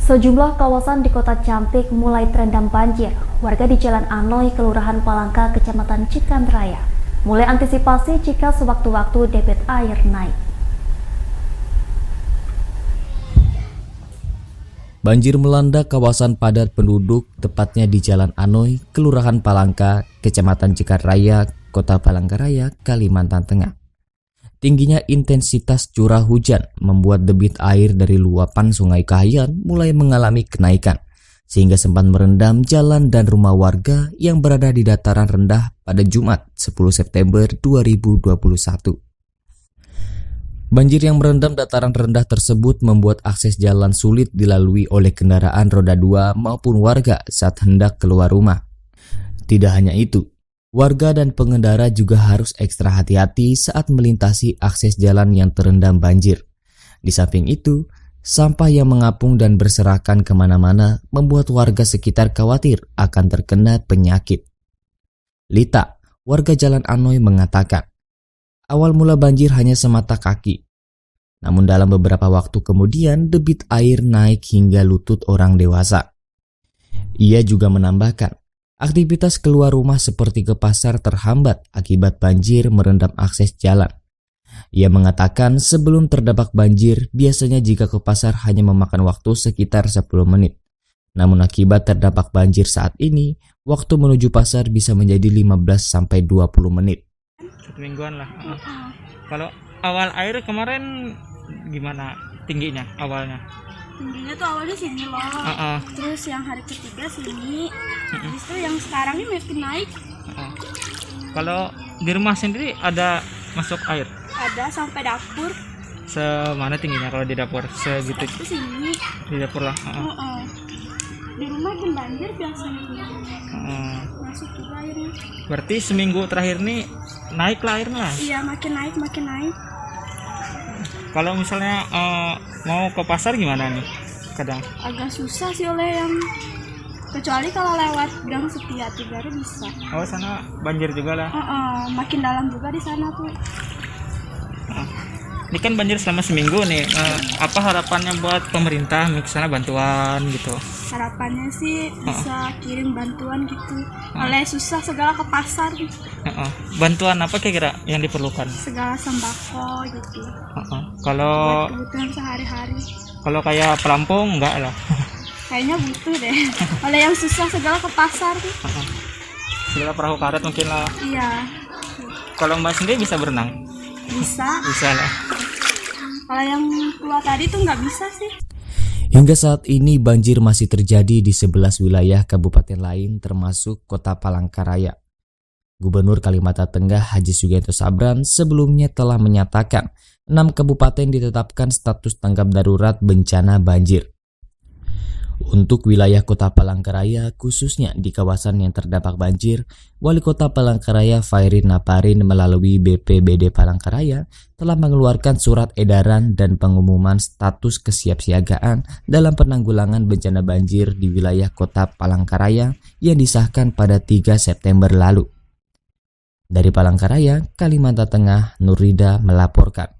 Sejumlah kawasan di Kota Campik mulai terendam banjir. Warga di Jalan Anoy, Kelurahan Palangka, Kecamatan Cikanraya mulai antisipasi jika sewaktu-waktu debit air naik. Banjir melanda kawasan padat penduduk, tepatnya di Jalan Anoy, Kelurahan Palangka, Kecamatan Cikanraya, Kota Palangkaraya, Kalimantan Tengah. Tingginya intensitas curah hujan membuat debit air dari luapan Sungai Kahayan mulai mengalami kenaikan, sehingga sempat merendam jalan dan rumah warga yang berada di dataran rendah pada Jumat 10 September 2021. Banjir yang merendam dataran rendah tersebut membuat akses jalan sulit dilalui oleh kendaraan roda 2 maupun warga saat hendak keluar rumah. Tidak hanya itu, warga dan pengendara juga harus ekstra hati-hati saat melintasi akses jalan yang terendam banjir. Di samping itu, sampah yang mengapung dan berserakan kemana-mana membuat warga sekitar khawatir akan terkena penyakit. Lita, warga Jalan Anoy mengatakan, awal mula banjir hanya semata kaki. Namun dalam beberapa waktu kemudian debit air naik hingga lutut orang dewasa. Ia juga menambahkan, aktivitas keluar rumah seperti ke pasar terhambat akibat banjir merendam akses jalan. Ia mengatakan sebelum terdampak banjir, biasanya jika ke pasar hanya memakan waktu sekitar 10 menit. Namun akibat terdampak banjir saat ini, waktu menuju pasar bisa menjadi 15-20 menit. Mingguan lah. Kalau awal air kemarin gimana tingginya awalnya? Tingginya tuh awalnya sini loh, terus yang hari ketiga sini, habis itu yang sekarang ini makin naik. Kalau di rumah sendiri ada masuk air? Ada sampai dapur. Semana tingginya kalau di dapur? Segitu? Itu sini. Di dapur lah. Di rumah kan banjir biasanya. Masuk juga airnya. Berarti seminggu terakhir nih naik lah airnya? Iya, makin naik, makin naik. Kalau misalnya mau ke pasar gimana nih? Kadang agak susah sih oleh yang, kecuali kalau lewat Gang Setiati baru bisa. Oh, sana banjir juga lah. Makin dalam juga di sana tuh. Ini kan banjir selama seminggu nih. Apa harapannya buat pemerintah, misalnya bantuan gitu? Harapannya sih bisa kirim bantuan gitu. Oleh susah segala ke pasar. Bantuan apa kira-kira yang diperlukan? Segala sembako gitu. Kalau kebutuhan sehari-hari. Kalau kayak pelampung enggak lah. Kayaknya butuh deh. Oleh yang susah segala ke pasar tuh. Segala perahu karet mungkin lah. Iya. Kalau Mbak sendiri bisa berenang? Bisa. Bisa lah. Kalau yang tua tadi tuh nggak bisa sih. Hingga saat ini banjir masih terjadi di 11 wilayah kabupaten lain termasuk Kota Palangkaraya. Gubernur Kalimantan Tengah Haji Sugianto Sabran sebelumnya telah menyatakan 6 kabupaten ditetapkan status tanggap darurat bencana banjir. Untuk wilayah Kota Palangkaraya, khususnya di kawasan yang terdampak banjir, Wali Kota Palangkaraya Fairin Naparin melalui BPBD Palangkaraya telah mengeluarkan surat edaran dan pengumuman status kesiapsiagaan dalam penanggulangan bencana banjir di wilayah Kota Palangkaraya yang disahkan pada 3 September lalu. Dari Palangkaraya, Kalimantan Tengah, Nurida melaporkan.